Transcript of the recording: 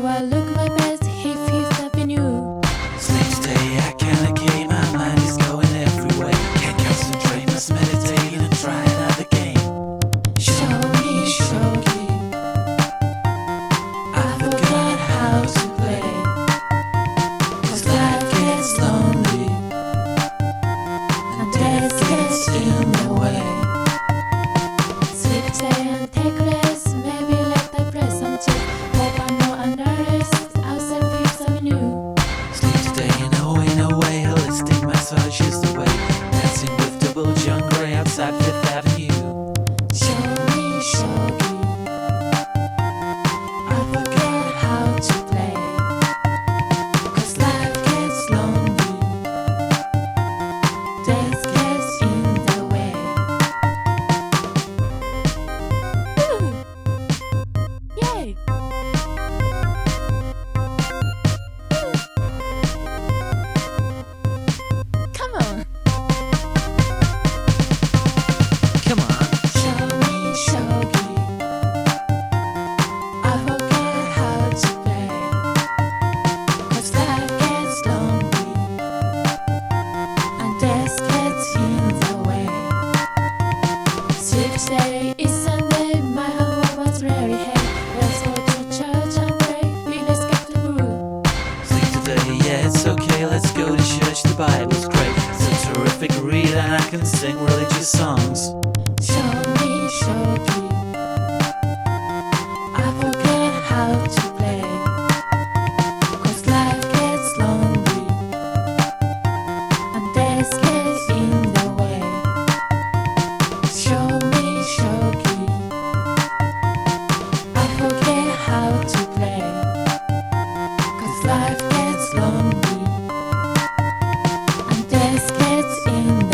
I look my best if you've avenue. Sleep today, I can't keep my mind is going everywhere. Can't concentrate, must meditate and try another game. Shogi, shogi, I forgot how to play. 'Cause life gets lonely and death gets in the way. Sleep today and take rest, maybe let the press some chill. Hope I know underrest outside Fifth Avenue. Sleep today, in a way, holistic massage is the way. Dancing with double John Gray outside Fifth Avenue. Shogi, shogi, I forget how to play. 'Cause life gets lonely, death gets in the way. Ooh. Yay! Ooh. Come on! Come on. Shogi, shogi, I forget how to play. 'Cause life gets lonely and death gets in the way. Sleep today is Sunday, my homework was very heavy. Let's go to church and pray, let's get the groove. Sleep today, yeah, it's okay, let's go to church, the Bible's great. It's a terrific read and I can sing religious songs.